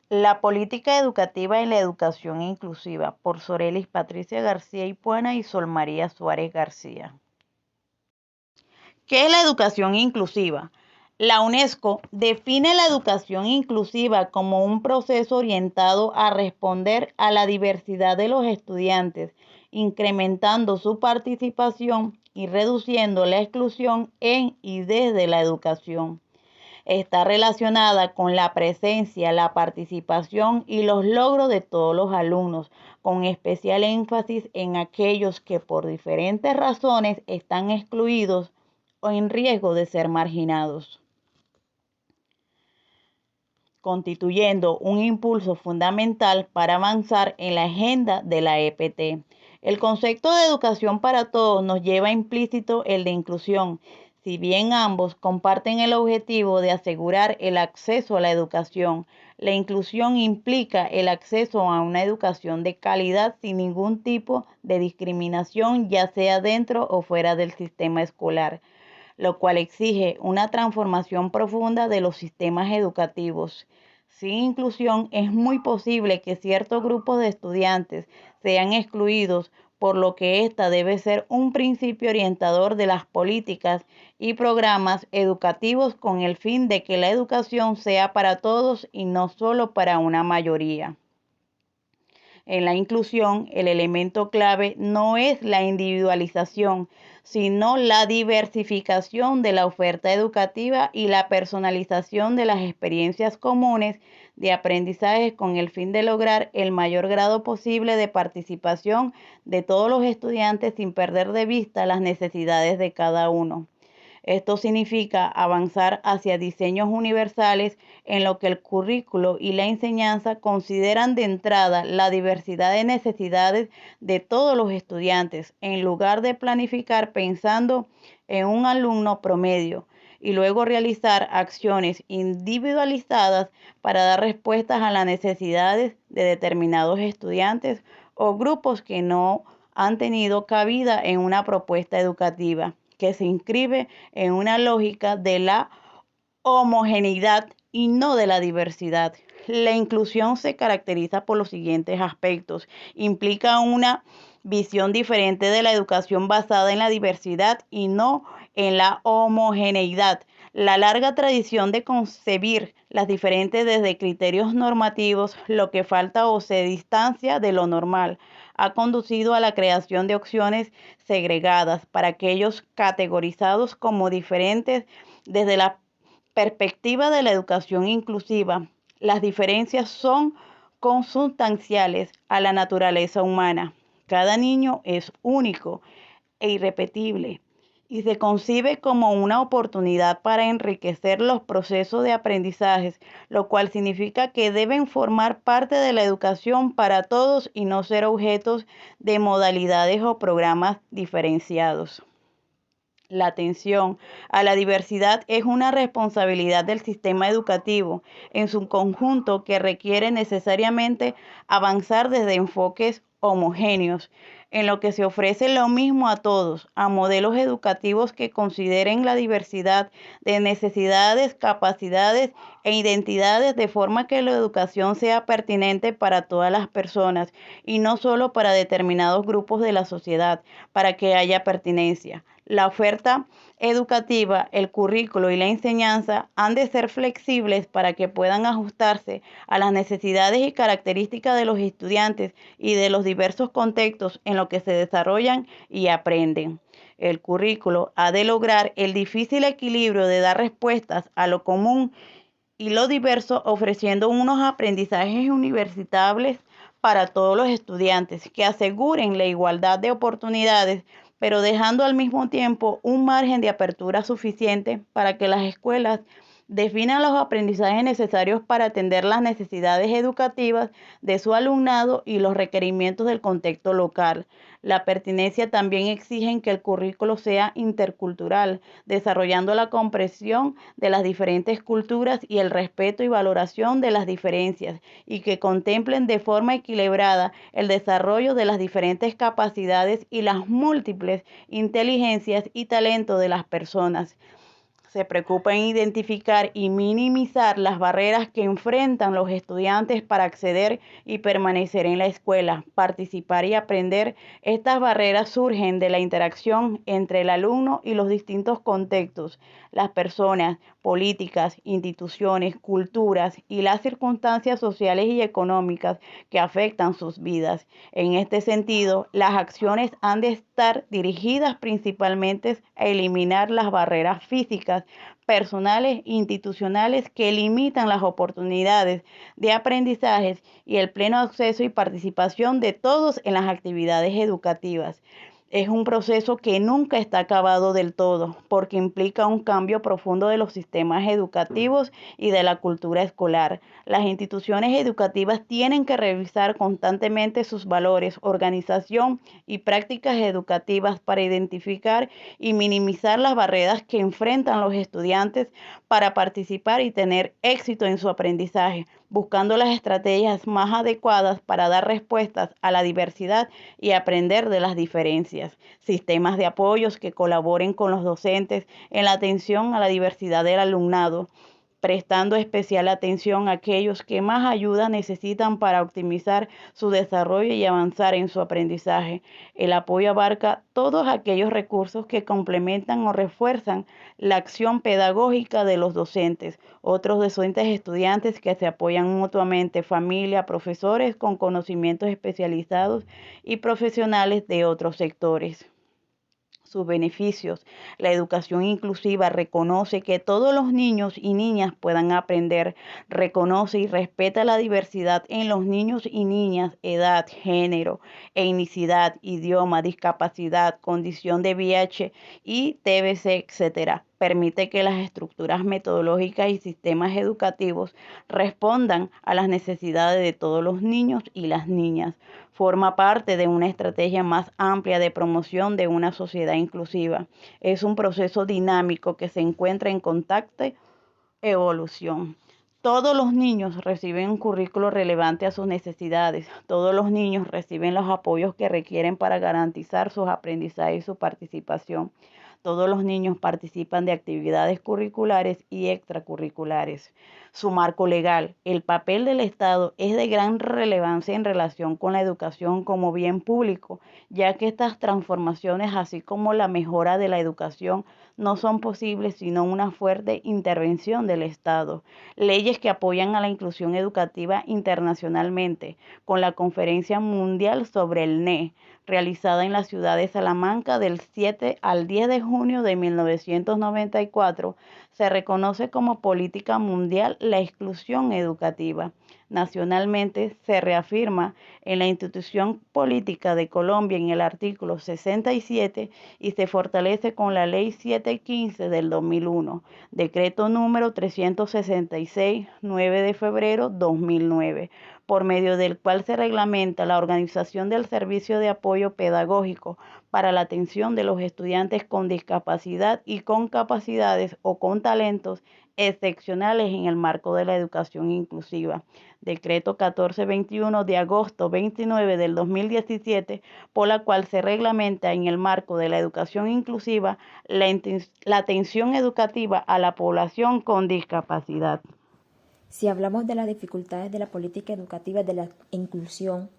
La política educativa en la educación inclusiva por Sorelis Patricia García Ipuana y Sol María Suárez García. ¿Qué es la educación inclusiva? La UNESCO define la educación inclusiva como un proceso orientado a responder a la diversidad de los estudiantes, incrementando su participación y reduciendo la exclusión en y desde la educación. Está relacionada con la presencia, la participación y los logros de todos los alumnos, con especial énfasis en aquellos que por diferentes razones están excluidos o en riesgo de ser marginados, constituyendo un impulso fundamental para avanzar en la agenda de la EPT. El concepto de educación para todos nos lleva implícito el de inclusión, si bien ambos comparten el objetivo de asegurar el acceso a la educación. La inclusión implica el acceso a una educación de calidad sin ningún tipo de discriminación, ya sea dentro o fuera del sistema escolar, lo cual exige una transformación profunda de los sistemas educativos. Sin inclusión es muy posible que ciertos grupos de estudiantes sean excluidos, por lo que esta debe ser un principio orientador de las políticas y programas educativos con el fin de que la educación sea para todos y no solo para una mayoría. En la inclusión, el elemento clave no es la individualización, sino la diversificación de la oferta educativa y la personalización de las experiencias comunes de aprendizaje con el fin de lograr el mayor grado posible de participación de todos los estudiantes sin perder de vista las necesidades de cada uno. Esto significa avanzar hacia diseños universales en lo que el currículo y la enseñanza consideran de entrada la diversidad de necesidades de todos los estudiantes, en lugar de planificar pensando en un alumno promedio y luego realizar acciones individualizadas para dar respuestas a las necesidades de determinados estudiantes o grupos que no han tenido cabida en una propuesta educativa que se inscribe en una lógica de la homogeneidad y no de la diversidad. La inclusión se caracteriza por los siguientes aspectos. Implica una visión diferente de la educación basada en la diversidad y no en la homogeneidad. La larga tradición de concebir las diferentes desde criterios normativos, lo que falta o se distancia de lo normal, ha conducido a la creación de opciones segregadas para aquellos categorizados como diferentes desde la perspectiva de la educación inclusiva. Las diferencias son consustanciales a la naturaleza humana. Cada niño es único e irrepetible y se concibe como una oportunidad para enriquecer los procesos de aprendizaje, lo cual significa que deben formar parte de la educación para todos y no ser objetos de modalidades o programas diferenciados. La atención a la diversidad es una responsabilidad del sistema educativo en su conjunto que requiere necesariamente avanzar desde enfoques homogéneos, en lo que se ofrece lo mismo a todos, a modelos educativos que consideren la diversidad de necesidades, capacidades e identidades de forma que la educación sea pertinente para todas las personas y no solo para determinados grupos de la sociedad, para que haya pertinencia. La oferta educativa, el currículo y la enseñanza han de ser flexibles para que puedan ajustarse a las necesidades y características de los estudiantes y de los diversos contextos en los que se desarrollan y aprenden. El currículo ha de lograr el difícil equilibrio de dar respuestas a lo común y lo diverso, ofreciendo unos aprendizajes universitables para todos los estudiantes que aseguren la igualdad de oportunidades, pero dejando al mismo tiempo un margen de apertura suficiente para que las escuelas definan los aprendizajes necesarios para atender las necesidades educativas de su alumnado y los requerimientos del contexto local. La pertinencia también exige que el currículo sea intercultural, desarrollando la comprensión de las diferentes culturas y el respeto y valoración de las diferencias, y que contemplen de forma equilibrada el desarrollo de las diferentes capacidades y las múltiples inteligencias y talentos de las personas. Se preocupa en identificar y minimizar las barreras que enfrentan los estudiantes para acceder y permanecer en la escuela, participar y aprender. Estas barreras surgen de la interacción entre el alumno y los distintos contextos, las personas, políticas, instituciones, culturas y las circunstancias sociales y económicas que afectan sus vidas. En este sentido, las acciones han de estar dirigidas principalmente a eliminar las barreras físicas, personales e institucionales que limitan las oportunidades de aprendizajes y el pleno acceso y participación de todos en las actividades educativas. Es un proceso que nunca está acabado del todo, porque implica un cambio profundo de los sistemas educativos y de la cultura escolar. Las instituciones educativas tienen que revisar constantemente sus valores, organización y prácticas educativas para identificar y minimizar las barreras que enfrentan los estudiantes para participar y tener éxito en su aprendizaje, buscando las estrategias más adecuadas para dar respuestas a la diversidad y aprender de las diferencias. Sistemas de apoyos que colaboren con los docentes en la atención a la diversidad del alumnado, prestando especial atención a aquellos que más ayuda necesitan para optimizar su desarrollo y avanzar en su aprendizaje. El apoyo abarca todos aquellos recursos que complementan o refuerzan la acción pedagógica de los docentes, otros docentes estudiantes que se apoyan mutuamente, familia, profesores con conocimientos especializados y profesionales de otros sectores. Sus beneficios. La educación inclusiva reconoce que todos los niños y niñas puedan aprender, reconoce y respeta la diversidad en los niños y niñas, edad, género, etnicidad, idioma, discapacidad, condición de VIH y TBC, etc. Permite que las estructuras metodológicas y sistemas educativos respondan a las necesidades de todos los niños y las niñas. Forma parte de una estrategia más amplia de promoción de una sociedad inclusiva. Es un proceso dinámico que se encuentra en constante evolución. Todos los niños reciben un currículo relevante a sus necesidades. Todos los niños reciben los apoyos que requieren para garantizar sus aprendizajes y su participación. Todos los niños participan de actividades curriculares y extracurriculares. Su marco legal. El papel del Estado es de gran relevancia en relación con la educación como bien público, ya que estas transformaciones, así como la mejora de la educación, no son posibles sino una fuerte intervención del Estado. Leyes que apoyan a la inclusión educativa internacionalmente, con la Conferencia Mundial sobre el NE, realizada en la ciudad de Salamanca del 7 al 10 de junio de 1994, se reconoce como política mundial la exclusión educativa. Nacionalmente se reafirma en la Institución Política de Colombia en el artículo 67 y se fortalece con la Ley 715 del 2001, Decreto número 366, 9 de febrero 2009, por medio del cual se reglamenta la organización del servicio de apoyo pedagógico para la atención de los estudiantes con discapacidad y con capacidades o con talentos excepcionales en el marco de la educación inclusiva. Decreto 1421 de agosto 29 del 2017, por la cual se reglamenta en el marco de la educación inclusiva la atención educativa a la población con discapacidad. Si hablamos de las dificultades de la política educativa de la inclusión,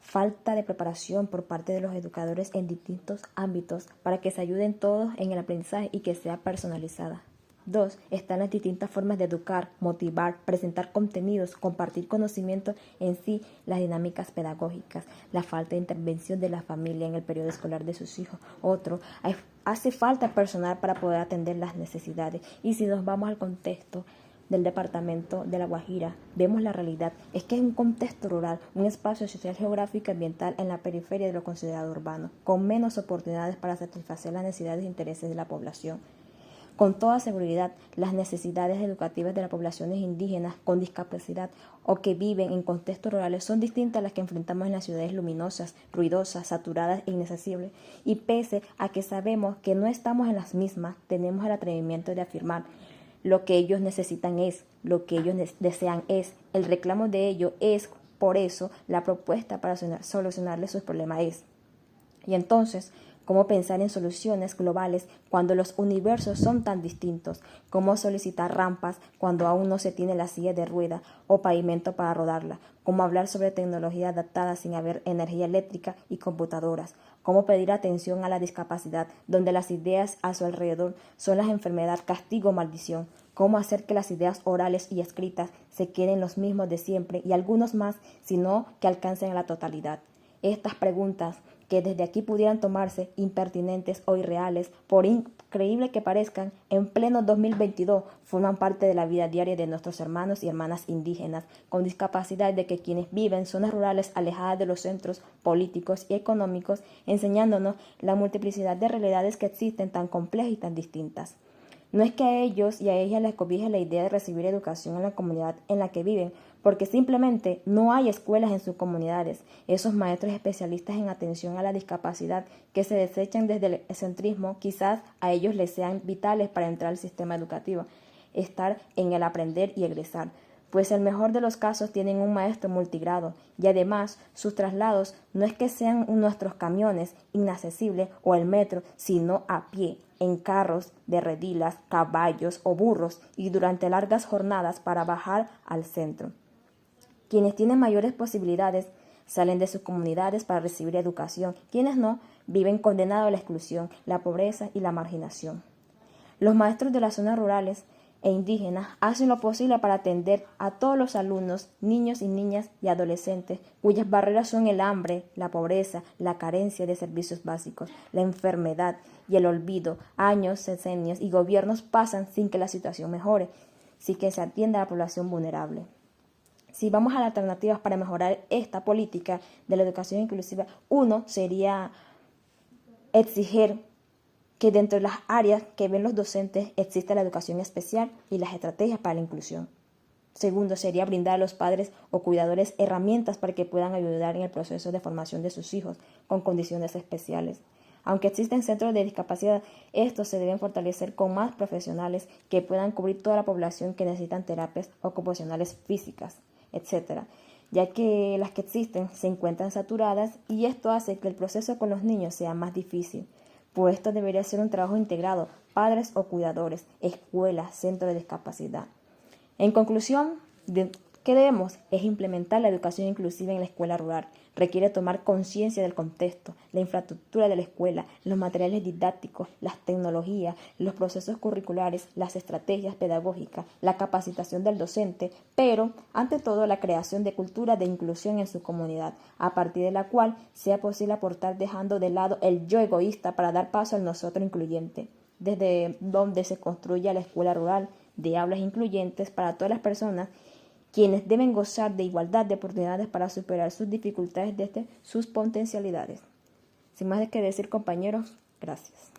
falta de preparación por parte de los educadores en distintos ámbitos para que se ayuden todos en el aprendizaje y que sea personalizada. 2. Están las distintas formas de educar, motivar, presentar contenidos, compartir conocimiento en sí, las dinámicas pedagógicas, la falta de intervención de la familia en el periodo escolar de sus hijos. Otro, hace falta personal para poder atender las necesidades. Y si nos vamos al contexto del departamento de La Guajira, vemos la realidad, es que es un contexto rural, un espacio social, geográfico y ambiental en la periferia de lo considerado urbano, con menos oportunidades para satisfacer las necesidades e intereses de la población. Con toda seguridad, las necesidades educativas de las poblaciones indígenas con discapacidad o que viven en contextos rurales son distintas a las que enfrentamos en las ciudades luminosas, ruidosas, saturadas e inaccesibles. Y pese a que sabemos que no estamos en las mismas, tenemos el atrevimiento de afirmar lo que ellos necesitan es, lo que ellos desean es, el reclamo de ellos es, por eso la propuesta para solucionarles sus problemas es. Y entonces, cómo pensar en soluciones globales cuando los universos son tan distintos, cómo solicitar rampas cuando aún no se tiene la silla de rueda o pavimento para rodarla, cómo hablar sobre tecnología adaptada sin haber energía eléctrica y computadoras, cómo pedir atención a la discapacidad donde las ideas a su alrededor son las enfermedad, castigo o maldición, cómo hacer que las ideas orales y escritas se queden los mismos de siempre y algunos más, sino que alcancen a la totalidad. Estas preguntas, que desde aquí pudieran tomarse impertinentes o irreales, por increíble que parezcan, en pleno 2022 forman parte de la vida diaria de nuestros hermanos y hermanas indígenas con discapacidad, de que quienes viven en zonas rurales alejadas de los centros políticos y económicos, enseñándonos la multiplicidad de realidades que existen tan complejas y tan distintas. No es que a ellos y a ellas les cobije la idea de recibir educación en la comunidad en la que viven, porque simplemente no hay escuelas en sus comunidades. Esos maestros especialistas en atención a la discapacidad que se desechan desde el egocentrismo, quizás a ellos les sean vitales para entrar al sistema educativo, estar en el aprender y egresar, pues en el mejor de los casos tienen un maestro multigrado y además sus traslados no es que sean nuestros camiones inaccesibles o el metro, sino a pie, en carros de redilas, caballos o burros y durante largas jornadas para bajar al centro. Quienes tienen mayores posibilidades salen de sus comunidades para recibir educación, quienes no viven condenados a la exclusión, la pobreza y la marginación. Los maestros de las zonas rurales e indígenas hacen lo posible para atender a todos los alumnos, niños y niñas y adolescentes, cuyas barreras son el hambre, la pobreza, la carencia de servicios básicos, la enfermedad y el olvido. Años, sexenios y gobiernos pasan sin que la situación mejore, sin que se atienda a la población vulnerable. Si vamos a las alternativas para mejorar esta política de la educación inclusiva, uno sería exigir que dentro de las áreas que ven los docentes exista la educación especial y las estrategias para la inclusión. Segundo, sería brindar a los padres o cuidadores herramientas para que puedan ayudar en el proceso de formación de sus hijos con condiciones especiales. Aunque existen centros de discapacidad, estos se deben fortalecer con más profesionales que puedan cubrir toda la población que necesitan terapias ocupacionales físicas, etcétera, ya que las que existen se encuentran saturadas y esto hace que el proceso con los niños sea más difícil. Pues esto debería ser un trabajo integrado, padres o cuidadores, escuelas, centros de discapacidad. En conclusión, ¿qué debemos? Es implementar la educación inclusiva en la escuela rural. Requiere tomar conciencia del contexto, la infraestructura de la escuela, los materiales didácticos, las tecnologías, los procesos curriculares, las estrategias pedagógicas, la capacitación del docente, pero, ante todo, la creación de cultura de inclusión en su comunidad, a partir de la cual sea posible aportar dejando de lado el yo egoísta para dar paso al nosotros incluyente, desde donde se construya la escuela rural de aulas incluyentes para todas las personas, quienes deben gozar de igualdad de oportunidades para superar sus dificultades desde sus potencialidades. Sin más que decir, compañeros, gracias.